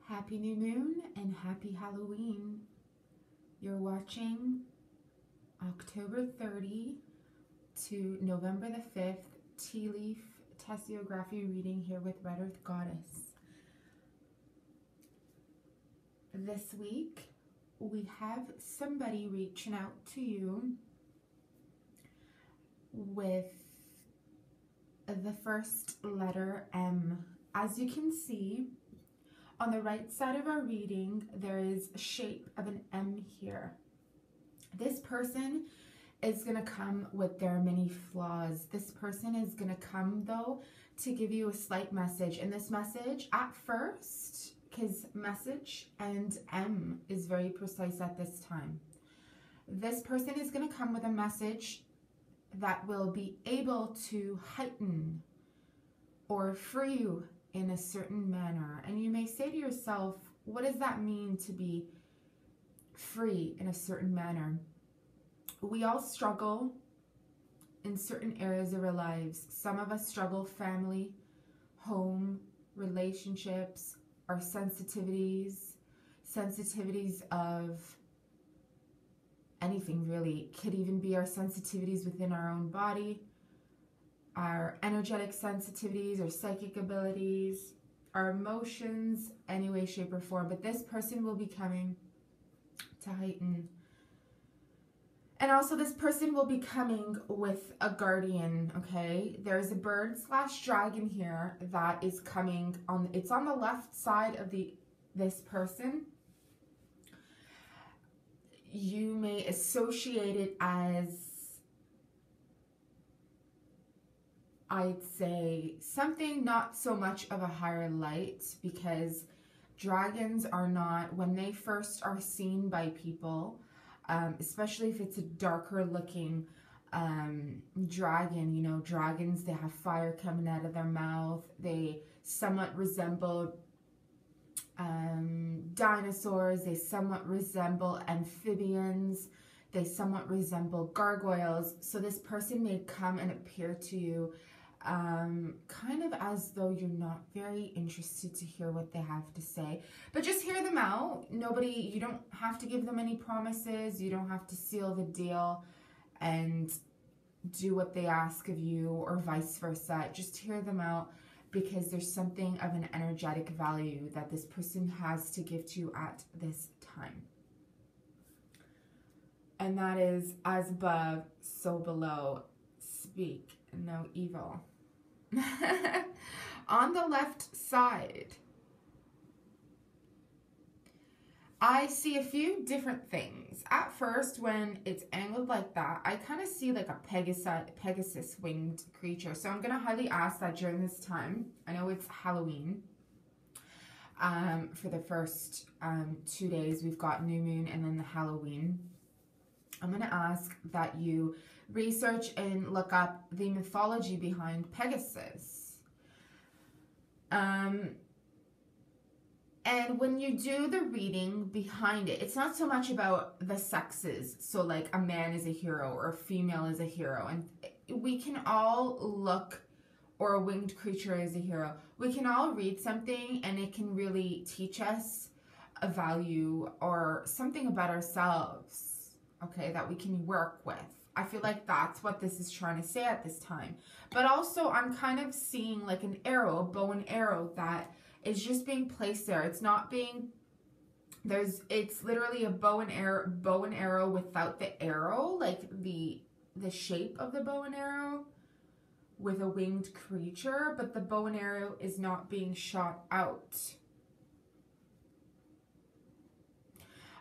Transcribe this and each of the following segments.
Happy New Moon and Happy Halloween. You're watching October 30 to November the 5th Tea Leaf Tasseography reading here with Red Earth Goddess. This week we have somebody reaching out to you with the first letter M. As you can see, on the right side of our reading, there is a shape of an M here. This person is going to come with their many flaws. This person is going to come, though, to give you a slight message. And this message, at first, because message and M is very precise at this time. This person is going to come with a message that will be able to heighten or free you in a certain manner. And you may say to yourself, what does that mean to be free in a certain manner? We all struggle in certain areas of our lives. Some of us struggle family, home, relationships, our sensitivities of anything really. Could even be our sensitivities within our own body, our energetic sensitivities, our psychic abilities, our emotions, any way, shape, or form. But this person will be coming to heighten. And also this person will be coming with a guardian, okay? There's a bird / dragon here that is coming on, it's on the left side of this person. You may associate it as, I'd say, something not so much of a higher light, because dragons are not, when they first are seen by people, especially if it's a darker looking dragon, you know, dragons, they have fire coming out of their mouth. They somewhat resemble dinosaurs. They somewhat resemble amphibians. They somewhat resemble gargoyles. So this person may come and appear to you kind of as though you're not very interested to hear what they have to say, but just hear them out. You don't have to give them any promises. You don't have to seal the deal and do what they ask of you, or vice versa. Just hear them out, because there's something of an energetic value that this person has to give to you at this time. And that is, as above, so below. Speak no evil. On the left side, I see a few different things. At first, when it's angled like that, I kind of see like a Pegasus winged creature. So I'm going to highly ask that during this time, I know it's Halloween, for the first 2 days, we've got New Moon and then the Halloween. I'm going to ask that you research and look up the mythology behind Pegasus. And when you do the reading behind it, it's not so much about the sexes. So like a man is a hero or a female is a hero. And we can all look, or a winged creature is a hero. We can all read something and it can really teach us a value or something about ourselves, okay, that we can work with. I feel like that's what this is trying to say at this time. But also I'm kind of seeing like an arrow, a bow and arrow that is just being placed there. It's not being, it's literally a bow and arrow without the arrow, like the shape of the bow and arrow with a winged creature, but the bow and arrow is not being shot out.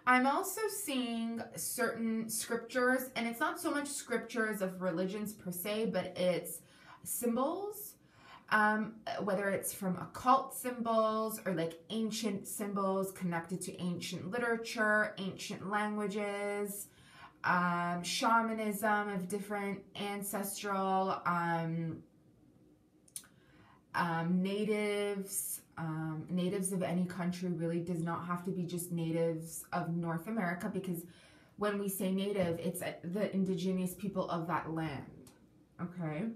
I'm also seeing certain scriptures, and it's not so much scriptures of religions per se, but it's symbols, whether it's from occult symbols or like ancient symbols connected to ancient literature, ancient languages, shamanism of different ancestral natives of any country. Really does not have to be just natives of North America, because when we say native, it's the indigenous people of that land, okay?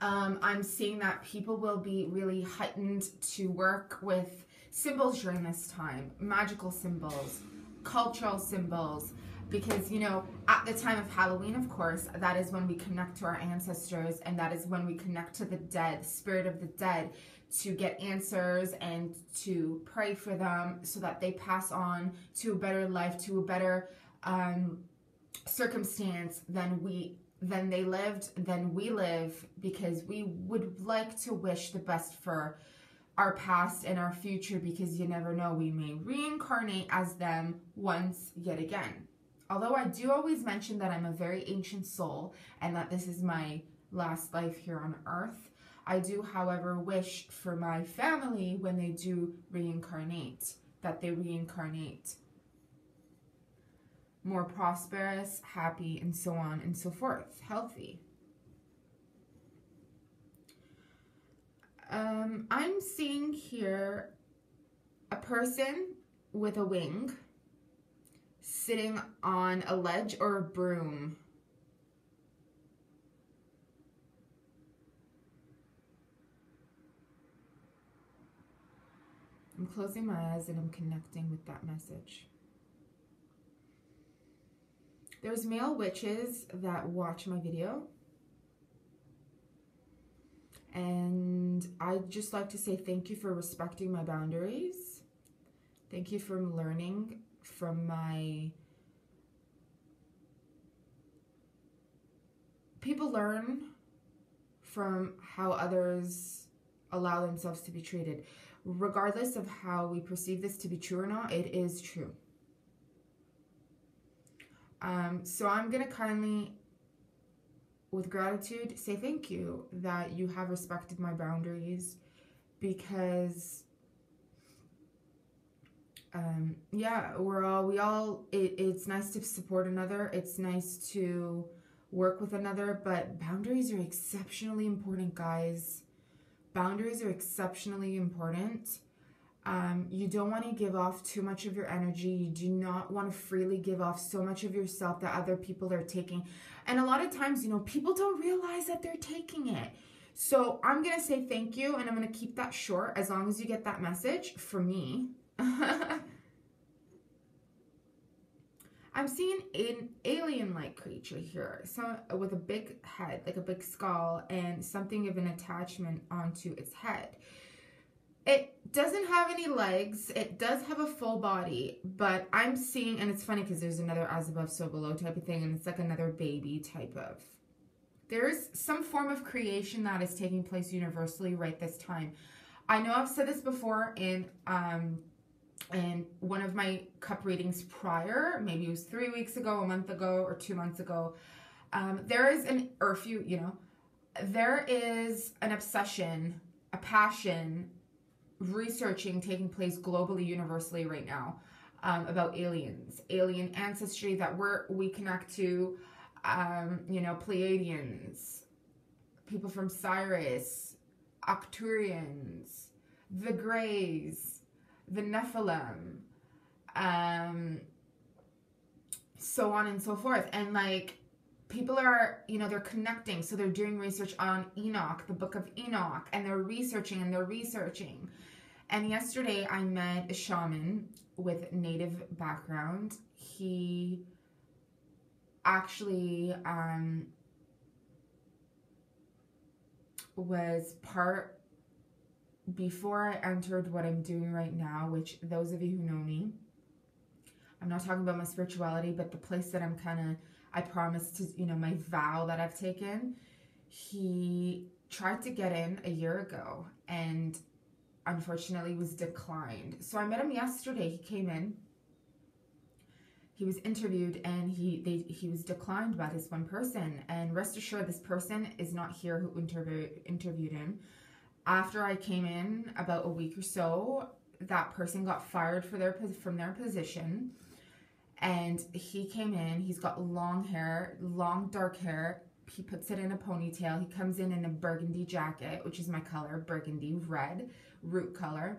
I'm seeing that people will be really heightened to work with symbols during this time, magical symbols, cultural symbols, because, you know, at the time of Halloween, of course, that is when we connect to our ancestors, and that is when we connect to the dead, spirit of the dead, to get answers and to pray for them so that they pass on to a better life, to a better circumstance than they lived, than we live, because we would like to wish the best for our past and our future, because you never know, we may reincarnate as them once yet again. Although I do always mention that I'm a very ancient soul and that this is my last life here on earth, I do, however, wish for my family, when they do reincarnate, that they reincarnate more prosperous, happy, and so on and so forth, healthy. I'm seeing here a person with a wing sitting on a ledge or a broom. I'm closing my eyes and I'm connecting with that message. There's male witches that watch my video. And I'd just like to say thank you for respecting my boundaries. Thank you for learning from my... People learn from how others allow themselves to be treated. Regardless of how we perceive this to be true or not, it is true. So I'm going to kindly, with gratitude, say thank you that you have respected my boundaries, because yeah, it's nice to support another, it's nice to work with another, but boundaries are exceptionally important, guys. Boundaries are exceptionally important. You don't want to give off too much of your energy. You do not want to freely give off so much of yourself that other people are taking. And a lot of times, you know, people don't realize that they're taking it. So I'm going to say thank you, and I'm going to keep that short as long as you get that message for me. I'm seeing an alien-like creature here, so with a big head, like a big skull, and something of an attachment onto its head. It doesn't have any legs. It does have a full body, but I'm seeing, and it's funny because there's another as above, so below type of thing, and it's like another baby type of. There's some form of creation that is taking place universally right this time. I know I've said this before in one of my cup readings prior, maybe it was 3 weeks ago, a month ago, or 2 months ago. There is there is an obsession, a passion, researching taking place globally, universally right now, about aliens, alien ancestry that we connect to, you know, Pleiadians, people from Sirius, Arcturians, the Greys, the Nephilim, so on and so forth. And like, people are, you know, they're connecting, so they're doing research on Enoch, the book of Enoch, and they're researching and they're researching. And yesterday I met a shaman with native background. He actually was part, before I entered what I'm doing right now, which those of you who know me, I'm not talking about my spirituality, but the place that I'm I promised to, you know, my vow that I've taken. He tried to get in a year ago and unfortunately was declined. So I met him yesterday. He came in, he was interviewed, and he was declined by this one person. And rest assured, this person is not here who interviewed him. After I came in, about a week or so, that person got fired from their position. And he came in, he's got long hair, long dark hair. He puts it in a ponytail. He comes in a burgundy jacket, which is my color, burgundy, red, root color.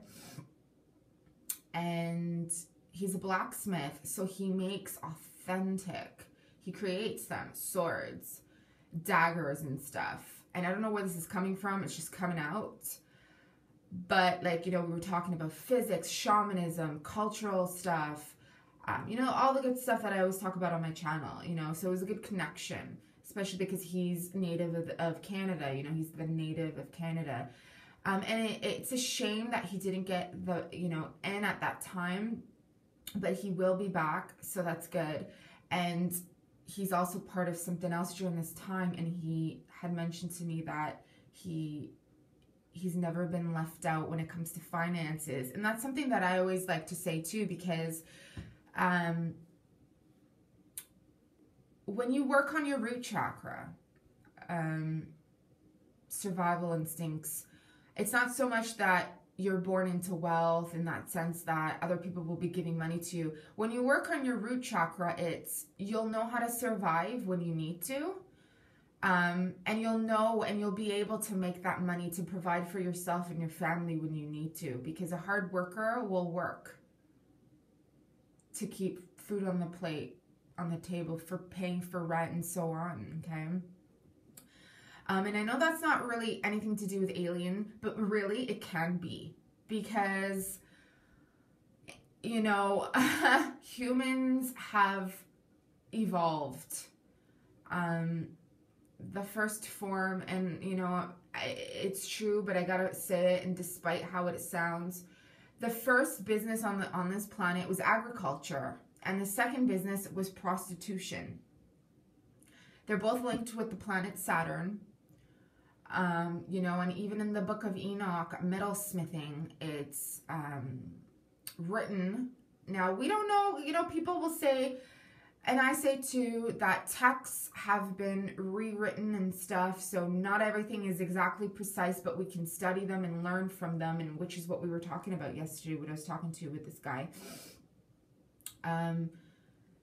And he's a blacksmith, so he makes authentic, he creates them, swords, daggers and stuff. and I don't know where this is coming from, it's just coming out. But like, you know, we were talking about physics, shamanism, cultural stuff, you know, all the good stuff that I always talk about on my channel, you know, so it was a good connection, especially because he's native of Canada, you know, he's the native of Canada. And it's a shame that he didn't get the, you know, in at that time, but he will be back, so that's good. And he's also part of something else during this time, and he had mentioned to me that he's never been left out when it comes to finances. And that's something that I always like to say too, because when you work on your root chakra, survival instincts, it's not so much that you're born into wealth in that sense that other people will be giving money to you. When you work on your root chakra, it's you'll know how to survive when you need to. And you'll know and you'll be able to make that money to provide for yourself and your family when you need to, because a hard worker will work to keep food on the plate, on the table, for paying for rent and so on, okay? And I know that's not really anything to do with alien, but really it can be, because, you know, humans have evolved. The first form, and you know, it's true, but I gotta say it, and despite how it sounds, the first business on this planet was agriculture, and the second business was prostitution. They're both linked with the planet Saturn. You know, and even in the book of Enoch, metalsmithing, it's written. Now, we don't know, you know, people will say, and I say too, that texts have been rewritten and stuff, so not everything is exactly precise, but we can study them and learn from them, and which is what we were talking about yesterday, what I was talking to with this guy.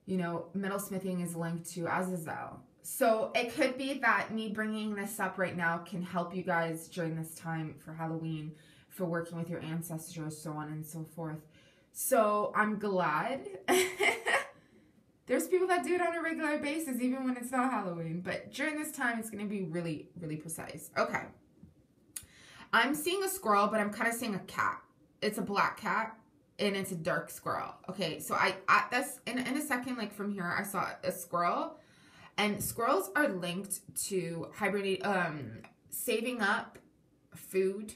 You know, metalsmithing is linked to Azazel. So it could be that me bringing this up right now can help you guys during this time for Halloween, for working with your ancestors, so on and so forth. So I'm glad. There's people that do it on a regular basis, even when it's not Halloween. But during this time, it's going to be really, really precise. Okay. I'm seeing a squirrel, but I'm kind of seeing a cat. It's a black cat, and it's a dark squirrel. Okay, so that's in a second, like from here, I saw a squirrel. And squirrels are linked to saving up food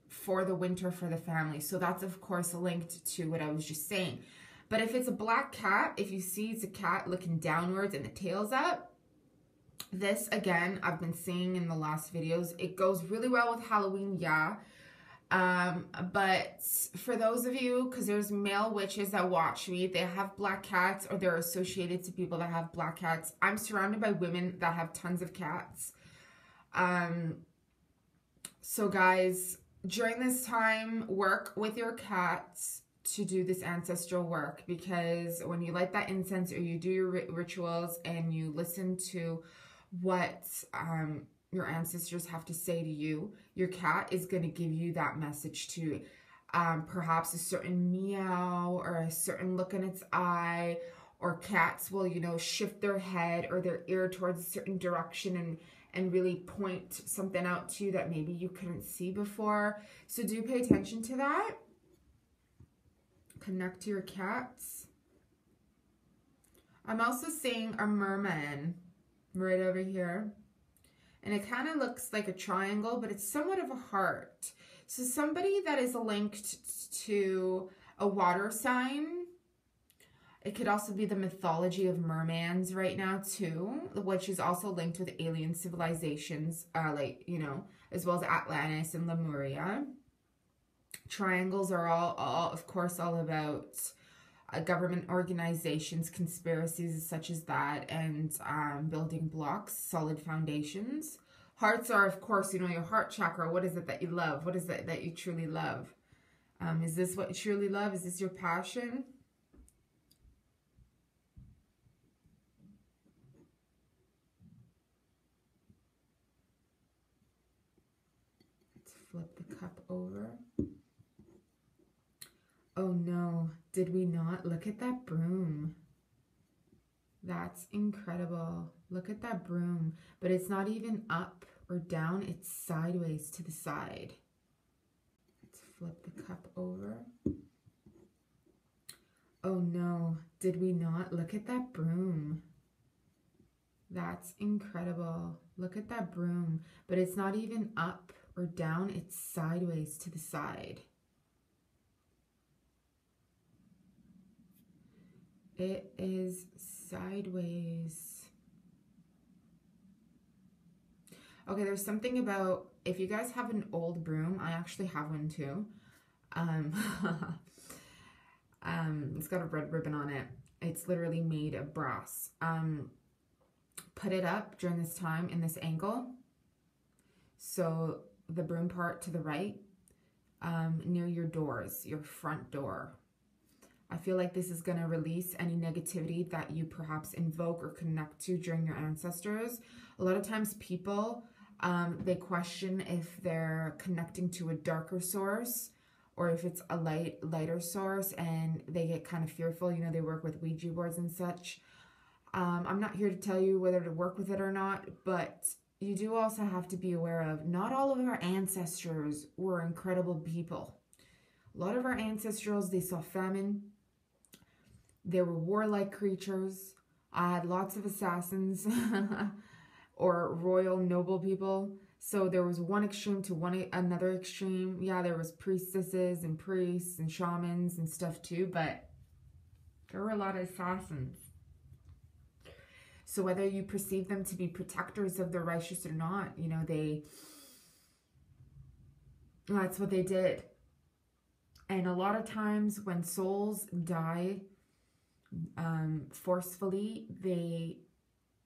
for the winter for the family. So that's, of course, linked to what I was just saying. But if it's a black cat, if you see it's a cat looking downwards and the tail's up, this, again, I've been seeing in the last videos, it goes really well with Halloween, yeah. But for those of you, because there's male witches that watch me, they have black cats, or they're associated to people that have black cats. I'm surrounded by women that have tons of cats. So guys, during this time, work with your cats to do this ancestral work, because when you light that incense or you do your rituals and you listen to what your ancestors have to say to you, your cat is going to give you that message too. Perhaps a certain meow or a certain look in its eye, or cats will, you know, shift their head or their ear towards a certain direction and really point something out to you that maybe you couldn't see before. So do pay attention to that. Connect to your cats. I'm also seeing a merman right over here. And it kind of looks like a triangle, but it's somewhat of a heart. So somebody that is linked to a water sign. It could also be the mythology of mermans right now too, which is also linked with alien civilizations, like, you know, as well as Atlantis and Lemuria. Triangles are all of course, all about government organizations, conspiracies such as that, and building blocks, solid foundations. Hearts are, of course, you know, your heart chakra. What is it that you love? What is it that you truly love? Is this what you truly love? Is this your passion? Let's flip the cup over. Oh no, did we not? Look at that broom. That's incredible. Look at that broom. But it's not even up or down. It's sideways to the side. Let's flip the cup over. Oh no, did we not? Look at that broom. That's incredible. Look at that broom. But it's not even up or down. It's sideways to the side. It is sideways. Okay, there's something about, if you guys have an old broom, I actually have one too. It's got a red ribbon on it. It's literally made of brass. Put it up during this time in this angle. So the broom part to the right, near your doors, your front door. I feel like this is going to release any negativity that you perhaps invoke or connect to during your ancestors. A lot of times people, they question if they're connecting to a darker source or if it's a lighter source, and they get kind of fearful. You know, they work with Ouija boards and such. I'm not here to tell you whether to work with it or not, but you do also have to be aware of not all of our ancestors were incredible people. A lot of our ancestrals, they saw famine. They were warlike creatures. I had lots of assassins or royal noble people. So there was one extreme to another extreme. Yeah, there was priestesses and priests and shamans and stuff too, but there were a lot of assassins. So whether you perceive them to be protectors of the righteous or not, you know, that's what they did. And a lot of times when souls die forcefully, they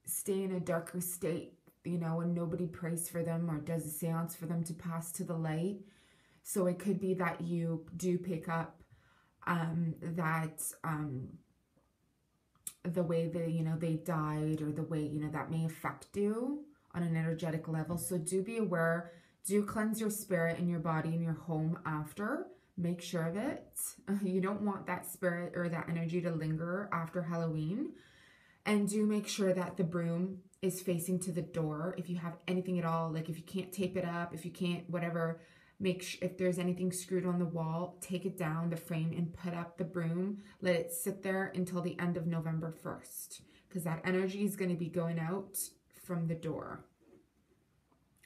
stay in a darker state, you know, and nobody prays for them or does a seance for them to pass to the light. So it could be that you do pick up the way they, you know, they died, or the way, you know, that may affect you on an energetic level. So do be aware, do cleanse your spirit and your body and your home after. Make sure of it. You don't want that spirit or that energy to linger after Halloween. And do make sure that the broom is facing to the door. If you have anything at all, like if you can't tape it up, if you can't, whatever, if there's anything screwed on the wall, take it down, the frame, and put up the broom. Let it sit there until the end of November 1st, because that energy is going to be going out from the door.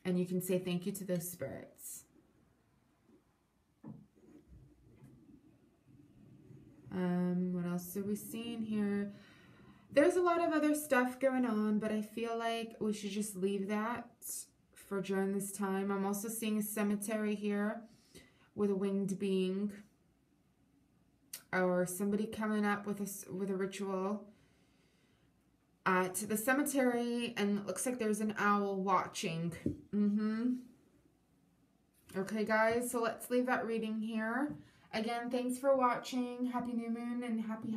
And you can say thank you to those spirits. What else are we seeing here? There's a lot of other stuff going on, but I feel like we should just leave that for during this time. I'm also seeing a cemetery here with a winged being, or somebody coming up with a ritual at the cemetery, and it looks like there's an owl watching. Okay, guys, so let's leave that reading here. Again, thanks for watching. Happy new moon and happy